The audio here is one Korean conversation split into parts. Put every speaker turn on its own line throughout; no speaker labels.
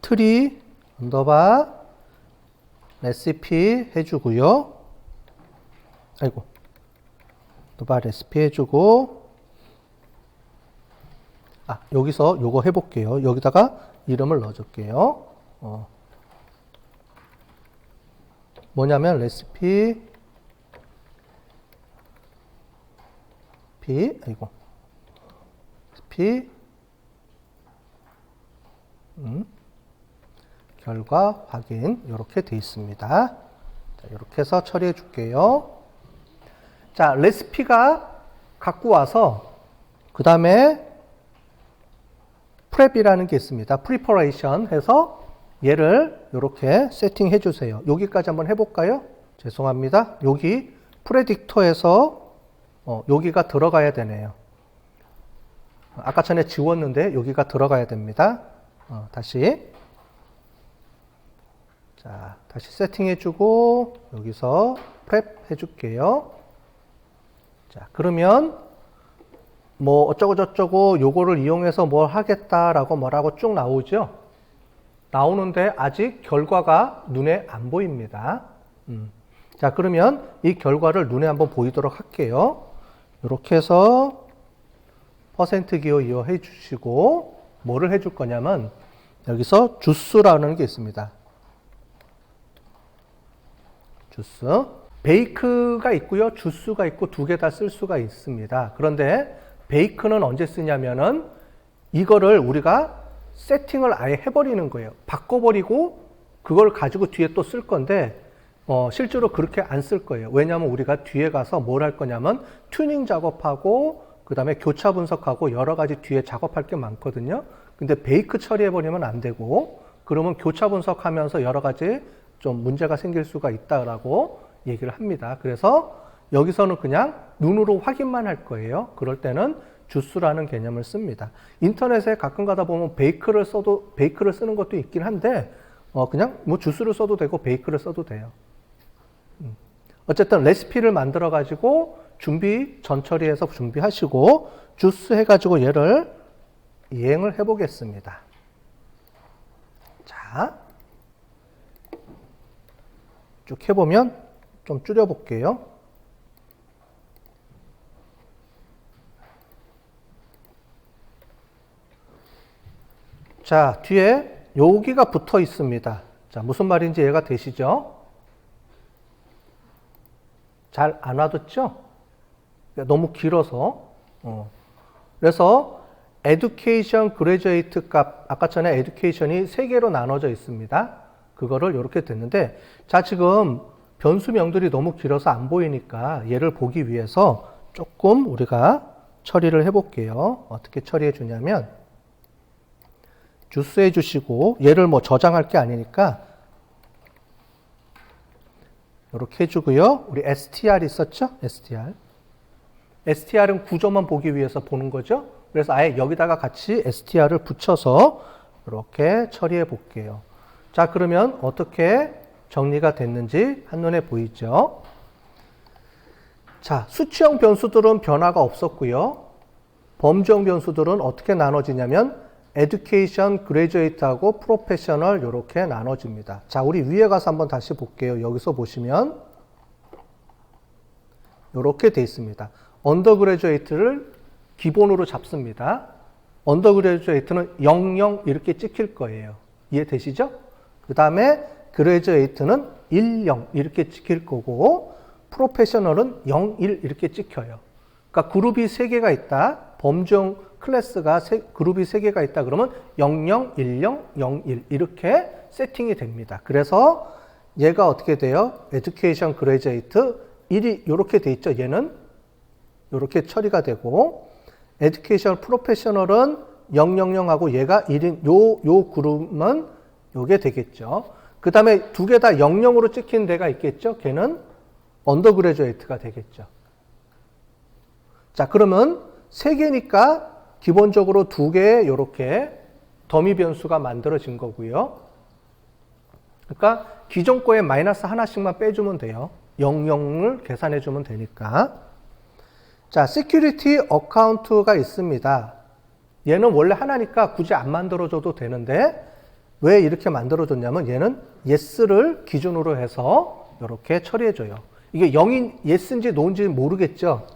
트리 언더바 레시피 해주고요. 아이고. 언더바 레시피 해주고. 여기서 요거 해볼게요. 여기다가 이름을 넣어줄게요. 뭐냐면 레시피 아이고 레시피 결과 확인 이렇게 돼 있습니다. 자, 이렇게 해서 처리해 줄게요. 자, 레시피가 갖고 와서 그 다음에 프랩이라는 게 있습니다. 프리퍼레이션 해서 얘를 이렇게 세팅해 주세요. 여기까지 한번 해볼까요? 죄송합니다. 여기 프레딕터에서 여기가 들어가야 되네요. 아까 전에 지웠는데 여기가 들어가야 됩니다. 다시. 자, 다시 세팅해 주고 여기서 프랩 해줄게요. 자, 그러면 뭐 어쩌고 저쩌고 요거를 이용해서 뭘 하겠다라고 뭐라고 쭉 나오죠. 나오는데 아직 결과가 눈에 안 보입니다. 자, 그러면 이 결과를 눈에 한번 보이도록 할게요. 이렇게 해서 퍼센트 기호 이어 해주시고 뭐를 해줄 거냐면 여기서 주스라는 게 있습니다. 주스. 베이크가 있고요. 주스가 있고 두 개 다 쓸 수가 있습니다. 그런데 베이크는 언제 쓰냐면은 이거를 우리가 세팅을 아예 해버리는 거예요. 바꿔버리고 그걸 가지고 뒤에 또 쓸 건데 실제로 그렇게 안 쓸 거예요. 왜냐하면 우리가 뒤에 가서 뭘 할 거냐면 튜닝 작업하고 그 다음에 교차 분석하고 여러 가지 뒤에 작업할 게 많거든요. 근데 베이크 처리해버리면 안 되고 그러면 교차 분석하면서 여러 가지 좀 문제가 생길 수가 있다라고 얘기를 합니다. 그래서 여기서는 그냥 눈으로 확인만 할 거예요. 그럴 때는 주스라는 개념을 씁니다. 인터넷에 가끔 가다 보면 베이크를 쓰는 것도 있긴 한데 그냥 뭐 주스를 써도 되고 베이크를 써도 돼요. 어쨌든 레시피를 만들어 가지고 전 처리해서 준비하시고 주스 해가지고 얘를 이행을 해보겠습니다. 자, 쭉 해보면 좀 줄여볼게요. 자, 뒤에 여기가 붙어 있습니다. 자, 무슨 말인지 이해가 되시죠? 잘 안 와뒀죠? 너무 길어서. 그래서 education graduate 값, 아까 전에 education이 3개로 나눠져 있습니다. 그거를 이렇게 됐는데, 자, 지금 변수명들이 너무 길어서 안 보이니까 얘를 보기 위해서 조금 우리가 처리를 해볼게요. 어떻게 처리해 주냐면, 주스 해주시고, 얘를 뭐 저장할 게 아니니까, 이렇게 해주고요. 우리 str 있었죠? str은 구조만 보기 위해서 보는 거죠. 그래서 아예 여기다가 같이 str을 붙여서 이렇게 처리해 볼게요. 자, 그러면 어떻게 정리가 됐는지 한눈에 보이죠? 자, 수치형 변수들은 변화가 없었고요. 범주형 변수들은 어떻게 나눠지냐면 education, graduate하고 professional 이렇게 나눠집니다. 자, 우리 위에 가서 한번 다시 볼게요. 여기서 보시면 이렇게 돼 있습니다. undergraduate를 기본으로 잡습니다. undergraduate는 00 이렇게 찍힐 거예요. 이해되시죠? 그 다음에 graduate는 10 이렇게 찍힐 거고 professional은 01 이렇게 찍혀요. 그러니까 그룹이 3개가 있다. 범주형 클래스가 그룹이 3개가 있다. 그러면 00, 10, 01 이렇게 세팅이 됩니다. 그래서 얘가 어떻게 돼요? education graduate 1이 이렇게 돼 있죠. 얘는 이렇게 처리가 되고 education professional은 000하고 얘가 1인 요 그룹은 요게 되겠죠. 그 다음에 두 개 다 00으로 찍힌 데가 있겠죠. 걔는 undergraduate가 되겠죠. 자, 그러면 3개니까 기본적으로 2개의 이렇게 더미 변수가 만들어진 거고요. 그러니까 기존 거에 마이너스 하나씩만 빼주면 돼요. 00을 계산해 주면 되니까. 자, security account가 있습니다. 얘는 원래 하나니까 굳이 안 만들어줘도 되는데 왜 이렇게 만들어줬냐면 얘는 yes를 기준으로 해서 이렇게 처리해줘요. 이게 0인 yes인지 no인지 모르겠죠.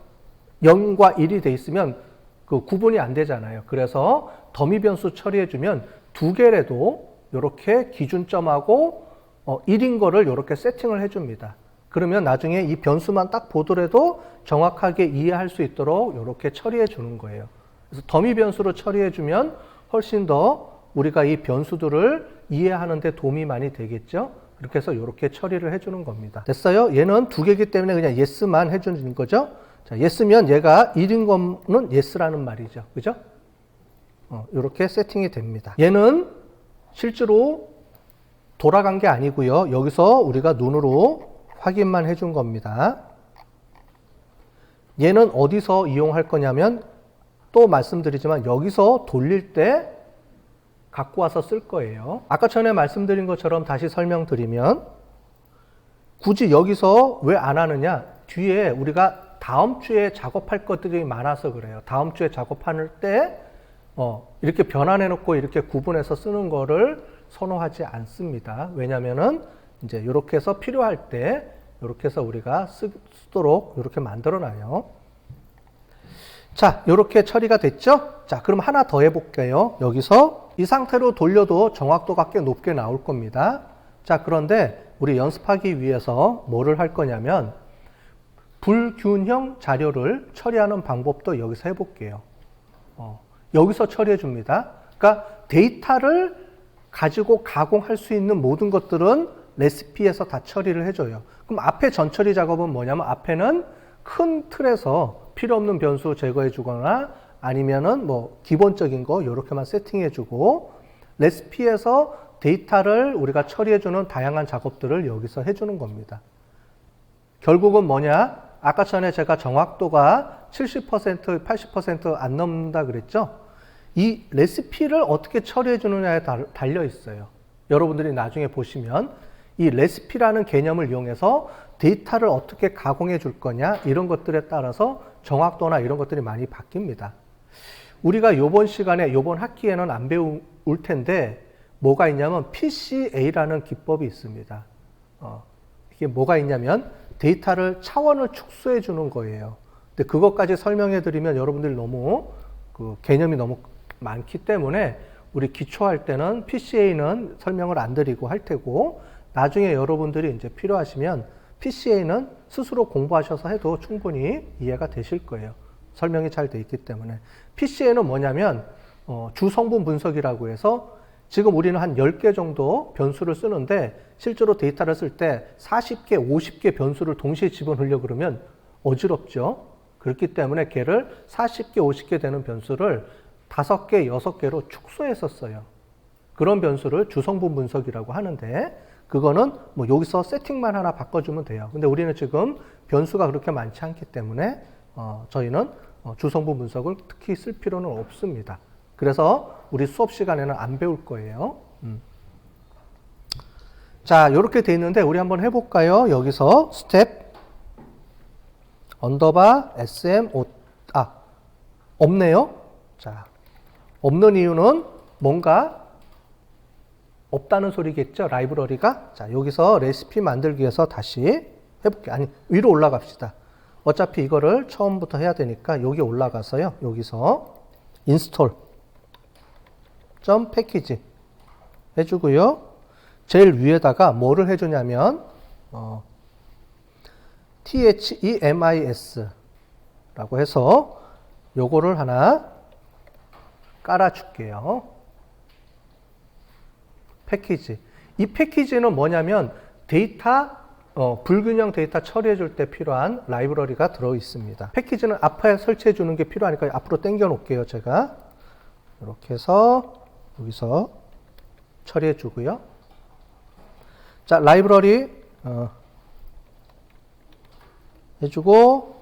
0과 1이 돼 있으면 그 구분이 안 되잖아요. 그래서 더미 변수 처리해주면 두 개라도 이렇게 기준점하고 1인 거를 이렇게 세팅을 해줍니다. 그러면 나중에 이 변수만 딱 보더라도 정확하게 이해할 수 있도록 이렇게 처리해 주는 거예요. 그래서 더미 변수로 처리해 주면 훨씬 더 우리가 이 변수들을 이해하는 데 도움이 많이 되겠죠. 그렇게 해서 이렇게 처리를 해주는 겁니다. 됐어요? 얘는 두 개이기 때문에 그냥 yes만 해주는 거죠. 자, yes면 얘가 1인 거는 yes라는 말이죠. 그죠? 이렇게 세팅이 됩니다. 얘는 실제로 돌아간 게 아니고요. 여기서 우리가 눈으로 확인만 해준 겁니다. 얘는 어디서 이용할 거냐면 또 말씀드리지만 여기서 돌릴 때 갖고 와서 쓸 거예요. 아까 전에 말씀드린 것처럼 다시 설명드리면 굳이 여기서 왜 안 하느냐? 뒤에 우리가 다음 주에 작업할 것들이 많아서 그래요. 다음 주에 작업할 때 이렇게 변환해 놓고 이렇게 구분해서 쓰는 거를 선호하지 않습니다. 왜냐면은 이제 이렇게 해서 필요할 때 이렇게 해서 우리가 쓰도록 이렇게 만들어 놔요. 자, 이렇게 처리가 됐죠? 자, 그럼 하나 더 해볼게요. 여기서 이 상태로 돌려도 정확도가 꽤 높게 나올 겁니다. 자, 그런데 우리 연습하기 위해서 뭐를 할 거냐면 불균형 자료를 처리하는 방법도 여기서 해볼게요. 여기서 처리해 줍니다. 그러니까 데이터를 가지고 가공할 수 있는 모든 것들은 레시피에서 다 처리를 해줘요. 그럼 앞에 전처리 작업은 뭐냐면 앞에는 큰 틀에서 필요 없는 변수 제거해 주거나 아니면은 뭐 기본적인 거 이렇게만 세팅해 주고 레시피에서 데이터를 우리가 처리해 주는 다양한 작업들을 여기서 해주는 겁니다. 결국은 뭐냐? 아까 전에 제가 정확도가 70%, 80%안 넘는다 그랬죠? 이 레시피를 어떻게 처리해 주느냐에 달려 있어요. 여러분들이 나중에 보시면 이 레시피라는 개념을 이용해서 데이터를 어떻게 가공해 줄 거냐 이런 것들에 따라서 정확도나 이런 것들이 많이 바뀝니다. 우리가 요번 시간에 요번 학기에는 안 배울 텐데 뭐가 있냐면 PCA라는 기법이 있습니다. 이게 뭐가 있냐면 데이터를 차원을 축소해 주는 거예요. 근데 그것까지 설명해 드리면 여러분들이 너무 개념이 너무 많기 때문에 우리 기초할 때는 PCA는 설명을 안 드리고 할 테고 나중에 여러분들이 이제 필요하시면 PCA는 스스로 공부하셔서 해도 충분히 이해가 되실 거예요. 설명이 잘 돼 있기 때문에. PCA는 뭐냐면 주성분 분석이라고 해서 지금 우리는 한 10개 정도 변수를 쓰는데 실제로 데이터를 쓸 때 40개, 50개 변수를 동시에 집어넣으려고 그러면 어지럽죠. 그렇기 때문에 걔를 40개, 50개 되는 변수를 5개, 6개로 축소해서 써요. 그런 변수를 주성분 분석이라고 하는데 그거는 뭐 여기서 세팅만 하나 바꿔주면 돼요. 근데 우리는 지금 변수가 그렇게 많지 않기 때문에 저희는 주성분 분석을 특히 쓸 필요는 없습니다. 그래서 우리 수업 시간에는 안 배울 거예요. 자, 이렇게 돼 있는데 우리 한번 해볼까요? 여기서 스텝 언더바 SM 없네요. 자, 없는 이유는 뭔가 없다는 소리겠죠. 라이브러리가. 자, 여기서 레시피 만들기 위해서 다시 해볼게요. 아니, 위로 올라갑시다. 어차피 이거를 처음부터 해야 되니까 여기 올라가서요. 여기서 인스톨 패키지 해주고요. 제일 위에다가 뭐를 해주냐면 THEMIS 라고 해서 요거를 하나 깔아줄게요. 패키지. 이 패키지는 뭐냐면 데이터 불균형 데이터 처리해 줄 때 필요한 라이브러리가 들어 있습니다. 패키지는 앞에 설치해 주는 게 필요하니까 앞으로 당겨 놓을게요. 제가 이렇게 해서 여기서 처리해 주고요. 자, 라이브러리 해주고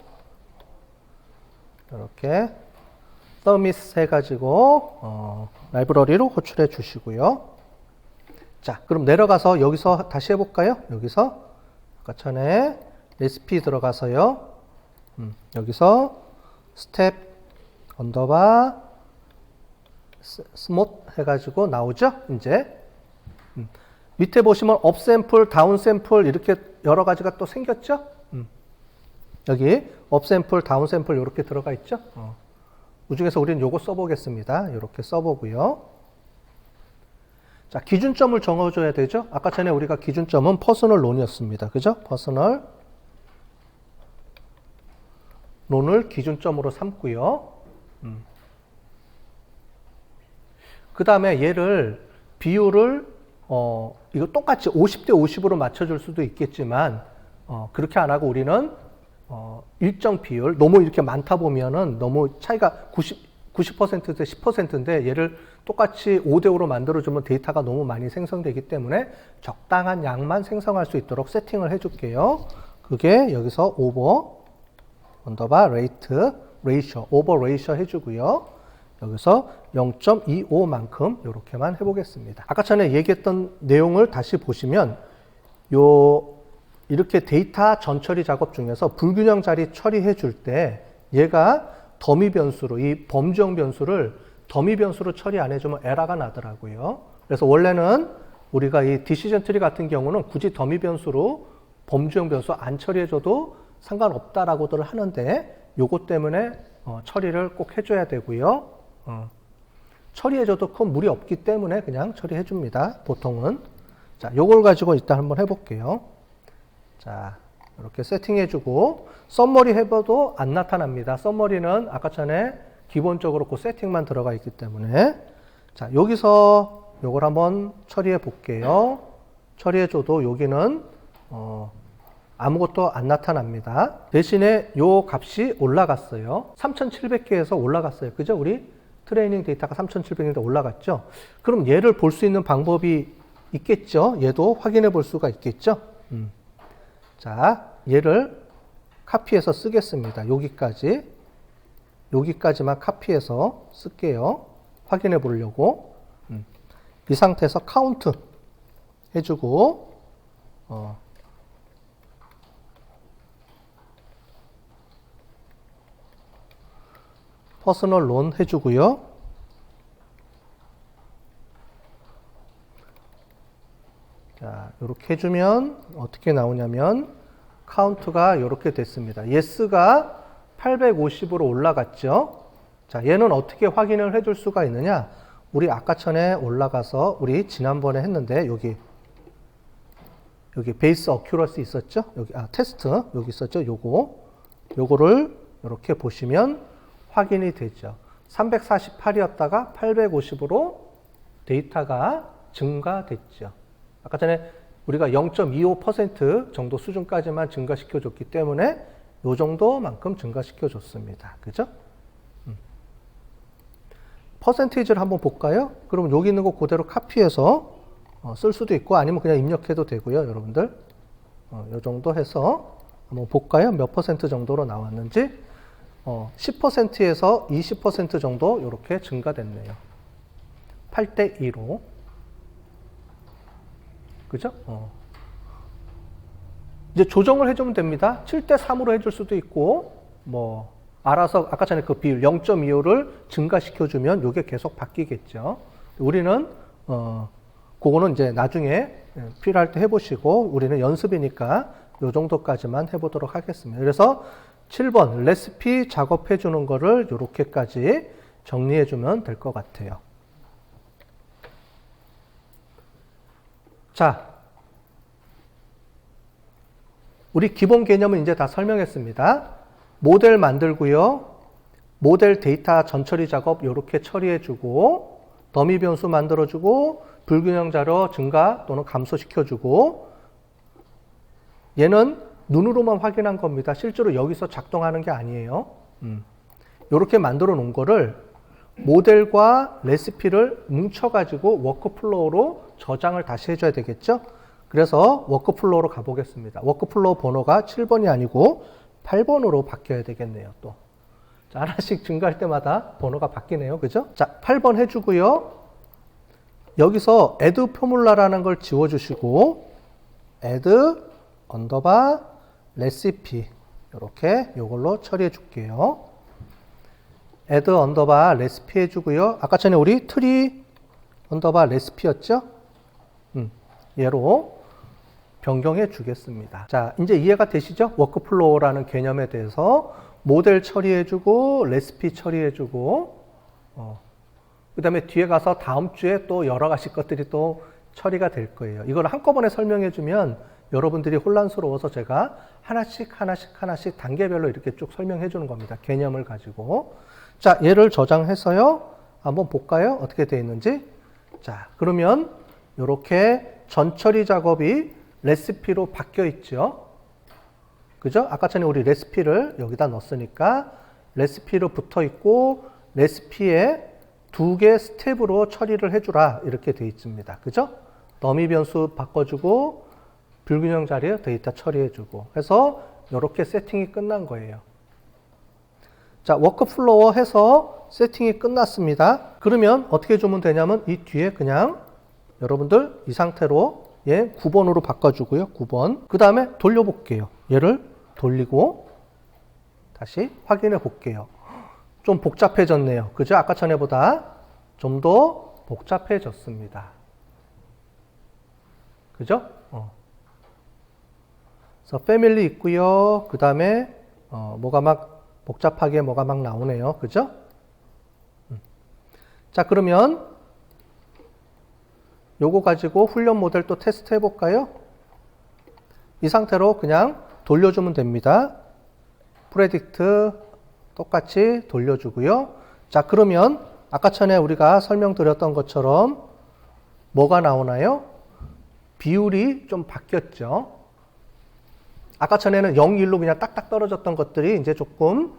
이렇게 서미스 해가지고 라이브러리로 호출해 주시고요. 자, 그럼 내려가서 여기서 다시 해볼까요? 여기서 아까 전에 레시피 들어가서요. 여기서 스텝 언더바 스못 해가지고 나오죠? 이제 밑에 보시면 업 샘플, 다운 샘플 이렇게 여러 가지가 또 생겼죠? 여기 업 샘플, 다운 샘플 이렇게 들어가 있죠? 그 중에서 우리는 요거 써보겠습니다. 이렇게 써보고요. 자, 기준점을 정해줘야 되죠? 아까 전에 우리가 기준점은 퍼스널 론이었습니다. 그죠? 퍼스널 론을 기준점으로 삼고요. 그 다음에 얘를 비율을 이거 똑같이 50대 50으로 맞춰줄 수도 있겠지만 그렇게 안 하고 우리는 일정 비율, 너무 이렇게 많다 보면은 너무 차이가 90%대 10%인데 얘를 똑같이 5대5로 만들어주면 데이터가 너무 많이 생성되기 때문에 적당한 양만 생성할 수 있도록 세팅을 해줄게요. 그게 여기서 오버 언더바 레이트 레이셔, 오버 레이셔 해주고요. 여기서 0.25만큼 이렇게만 해보겠습니다. 아까 전에 얘기했던 내용을 다시 보시면 이렇게 데이터 전처리 작업 중에서 불균형 자리 처리해 줄 때 얘가 더미 변수로 이 범주형 변수를 더미 변수로 처리 안 해주면 에러가 나더라고요. 그래서 원래는 우리가 이 디시전 트리 같은 경우는 굳이 더미 변수로 범주형 변수 안 처리해줘도 상관없다라고들 하는데 요것 때문에 처리를 꼭 해줘야 되고요. 처리해줘도 큰 무리 없기 때문에 그냥 처리해줍니다. 보통은. 자, 요걸 가지고 일단 한번 해볼게요. 자, 이렇게 세팅해주고 썸머리 해봐도 안 나타납니다. 썸머리는 아까 전에 기본적으로 그 세팅만 들어가 있기 때문에 자, 여기서 요걸 한번 처리해 볼게요. 처리해줘도 여기는 아무것도 안 나타납니다. 대신에 요 값이 올라갔어요. 3700개에서 올라갔어요. 그죠? 우리 트레이닝 데이터가 3700개에서 올라갔죠? 그럼 얘를 볼 수 있는 방법이 있겠죠? 얘도 확인해 볼 수가 있겠죠? 자, 얘를 카피해서 쓰겠습니다. 여기까지만 카피해서 쓸게요. 확인해 보려고. 이 상태에서 카운트 해주고, 퍼스널 론 해주고요. 자, 이렇게 해주면 어떻게 나오냐면 카운트가 이렇게 됐습니다. yes가 850으로 올라갔죠. 자, 얘는 어떻게 확인을 해줄 수가 있느냐? 우리 아까 전에 올라가서 우리 지난번에 했는데 여기 베이스 어큐러시 있었죠? 여기 테스트 여기 있었죠? 요거를 이렇게 보시면 확인이 되죠. 348이었다가 850으로 데이터가 증가됐죠. 아까 전에 우리가 0.25% 정도 수준까지만 증가시켜 줬기 때문에 요 정도만큼 증가시켜 줬습니다. 그죠? 퍼센테이지를 한번 볼까요? 그러면 여기 있는 거 그대로 카피해서 쓸 수도 있고 아니면 그냥 입력해도 되고요. 여러분들 요 정도 해서 한번 볼까요? 몇 퍼센트 정도로 나왔는지 10%에서 20% 정도 이렇게 증가됐네요. 8대 2로. 그죠? 이제 조정을 해주면 됩니다. 7대 3으로 해줄 수도 있고, 알아서 아까 전에 그 비율 0.25를 증가시켜주면 이게 계속 바뀌겠죠. 우리는, 그거는 이제 나중에 필요할 때 해보시고, 우리는 연습이니까 이 정도까지만 해보도록 하겠습니다. 그래서 7번, 레시피 작업해주는 거를 이렇게까지 정리해주면 될 것 같아요. 자, 우리 기본 개념은 이제 다 설명했습니다. 모델 만들고요. 모델 데이터 전처리 작업 이렇게 처리해주고 더미 변수 만들어주고 불균형 자료 증가 또는 감소시켜주고 얘는 눈으로만 확인한 겁니다. 실제로 여기서 작동하는 게 아니에요. 이렇게 만들어 놓은 거를 모델과 레시피를 뭉쳐가지고 워크플로우로 저장을 다시 해줘야 되겠죠? 그래서 워크플로우로 가보겠습니다. 워크플로우 번호가 7번이 아니고 8번으로 바뀌어야 되겠네요, 또. 자, 하나씩 증가할 때마다 번호가 바뀌네요. 그죠? 자, 8번 해주고요. 여기서 add 포뮬라라는 걸 지워주시고, add 언더바 레시피. 이렇게 이걸로 처리해 줄게요. add 언더바 레시피 해주고요. 아까 전에 우리 트리 언더바 레시피였죠? 얘로 변경해 주겠습니다. 자, 이제 이해가 되시죠? 워크플로우라는 개념에 대해서 모델 처리해주고 레시피 처리해주고 그 다음에 뒤에 가서 다음 주에 또 여러 가지 것들이 또 처리가 될 거예요. 이걸 한꺼번에 설명해주면 여러분들이 혼란스러워서 제가 하나씩 단계별로 이렇게 쭉 설명해 주는 겁니다. 개념을 가지고. 자, 얘를 저장해서요. 한번 볼까요? 어떻게 되어 있는지. 자, 그러면 이렇게 전처리 작업이 레시피로 바뀌어 있죠. 그죠? 아까 전에 우리 레시피를 여기다 넣었으니까 레시피로 붙어 있고 레시피에 2개 스텝으로 처리를 해주라 이렇게 되어 있습니다. 그죠? 더미 변수 바꿔주고 불균형 자리에 데이터 처리해주고 해서 이렇게 세팅이 끝난 거예요. 자, 워크플로어 해서 세팅이 끝났습니다. 그러면 어떻게 주면 되냐면 이 뒤에 그냥 여러분들 이 상태로 얘 9번으로 바꿔주고요. 9번. 그 다음에 돌려볼게요. 얘를 돌리고 다시 확인해 볼게요. 좀 복잡해졌네요. 그죠? 아까 전에보다 좀 더 복잡해졌습니다. 그죠? 그래서 패밀리 있고요. 그 다음에 뭐가 막 복잡하게 뭐가 막 나오네요. 그죠? 자, 그러면 요거 가지고 훈련 모델 또 테스트 해볼까요? 이 상태로 그냥 돌려주면 됩니다. 프레딕트 똑같이 돌려주고요. 자, 그러면 아까 전에 우리가 설명드렸던 것처럼 뭐가 나오나요? 비율이 좀 바뀌었죠. 아까 전에는 0, 1로 그냥 딱딱 떨어졌던 것들이 이제 조금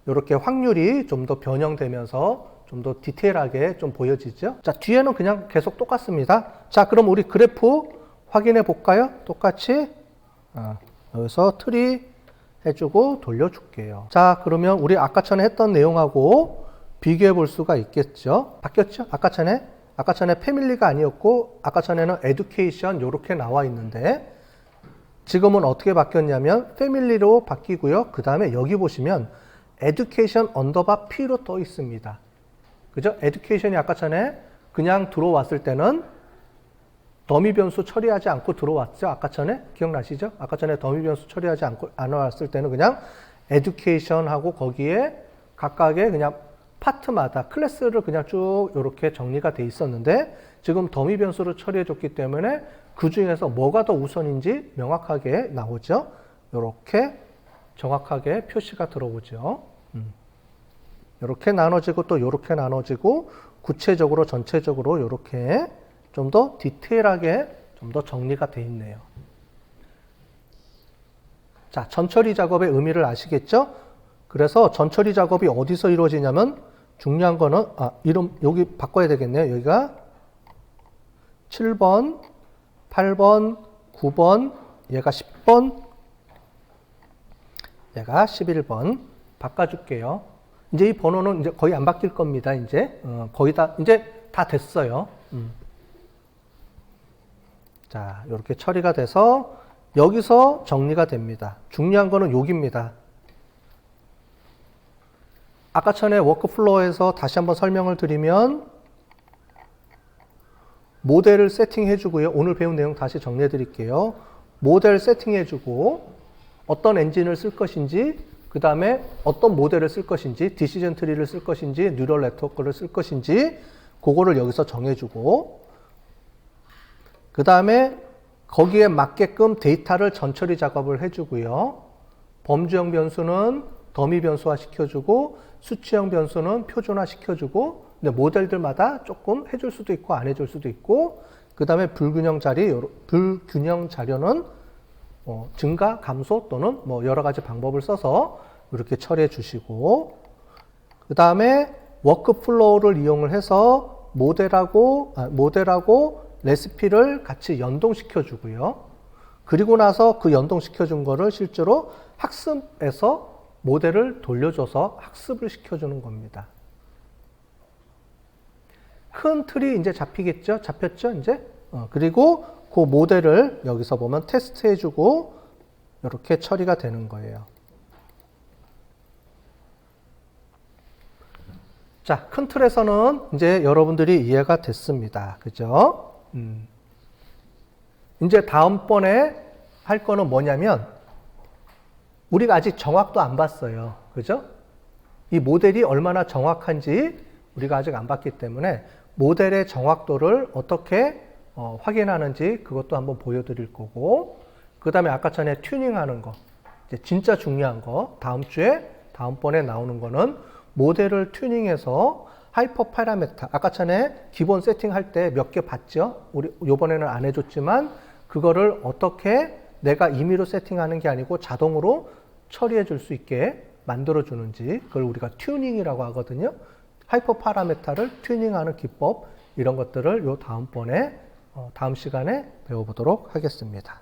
이렇게 확률이 좀 더 변형되면서 좀 더 디테일하게 좀 보여지죠. 자, 뒤에는 그냥 계속 똑같습니다. 자, 그럼 우리 그래프 확인해 볼까요? 똑같이 여기서 트리 해주고 돌려줄게요. 자, 그러면 우리 아까 전에 했던 내용하고 비교해 볼 수가 있겠죠. 바뀌었죠? 아까 전에 패밀리가 아니었고 아까 전에는 에듀케이션 이렇게 나와 있는데 지금은 어떻게 바뀌었냐면 패밀리로 바뀌고요. 그 다음에 여기 보시면 에듀케이션 언더바 P로 떠 있습니다. 그죠? 에듀케이션이 아까 전에 그냥 들어왔을 때는 더미 변수 처리하지 않고 들어왔죠. 아까 전에 기억나시죠? 아까 전에 더미 변수 처리하지 않고 안 왔을 때는 그냥 에듀케이션하고 거기에 각각의 그냥 파트마다 클래스를 그냥 쭉 이렇게 정리가 돼 있었는데 지금 더미 변수를 처리해 줬기 때문에 그 중에서 뭐가 더 우선인지 명확하게 나오죠. 이렇게 정확하게 표시가 들어오죠. 이렇게 나눠지고 또 이렇게 나눠지고 구체적으로 전체적으로 이렇게 좀 더 디테일하게 좀 더 정리가 돼 있네요. 자, 전처리 작업의 의미를 아시겠죠? 그래서 전처리 작업이 어디서 이루어지냐면 중요한 거는 이름 여기 바꿔야 되겠네요. 여기가 7번, 8번, 9번, 얘가 10번, 얘가 11번 바꿔줄게요. 이제 이 번호는 이제 거의 안 바뀔 겁니다. 이제 거의 다 이제 다 됐어요. 자, 이렇게 처리가 돼서 여기서 정리가 됩니다. 중요한 거는 여기입니다. 아까 전에 워크플로어에서 다시 한번 설명을 드리면 모델을 세팅해 주고요. 오늘 배운 내용 다시 정리해 드릴게요. 모델 세팅해 주고 어떤 엔진을 쓸 것인지 그 다음에 어떤 모델을 쓸 것인지 디시전 트리를 쓸 것인지 뉴럴 네트워크를 쓸 것인지 그거를 여기서 정해주고 그 다음에 거기에 맞게끔 데이터를 전처리 작업을 해주고요. 범주형 변수는 더미 변수화 시켜주고 수치형 변수는 표준화 시켜주고 근데 모델들마다 조금 해줄 수도 있고 안 해줄 수도 있고 그 다음에 불균형 자료는 증가, 감소 또는 뭐 여러 가지 방법을 써서 이렇게 처리해 주시고 그 다음에 워크플로우를 이용을 해서 모델하고 레시피를 같이 연동시켜 주고요. 그리고 나서 그 연동시켜 준 거를 실제로 학습에서 모델을 돌려줘서 학습을 시켜주는 겁니다. 큰 틀이 이제 잡히겠죠? 잡혔죠? 이제? 그리고 그 모델을 여기서 보면 테스트 해주고 이렇게 처리가 되는 거예요. 자, 큰 틀에서는 이제 여러분들이 이해가 됐습니다. 그죠? 이제 다음번에 할 거는 뭐냐면 우리가 아직 정확도 안 봤어요. 그죠? 이 모델이 얼마나 정확한지 우리가 아직 안 봤기 때문에 모델의 정확도를 어떻게 확인하는지 그것도 한번 보여드릴 거고, 그 다음에 아까 전에 튜닝하는 거, 이제 진짜 중요한 거, 다음번에 나오는 거는 모델을 튜닝해서 하이퍼 파라메타, 아까 전에 기본 세팅할 때 몇 개 봤죠? 우리 요번에는 안 해줬지만 그거를 어떻게 내가 임의로 세팅하는 게 아니고 자동으로 처리해 줄 수 있게 만들어 주는지, 그걸 우리가 튜닝이라고 하거든요. 하이퍼 파라메타를 튜닝하는 기법, 이런 것들을 요 다음 시간에 배워보도록 하겠습니다.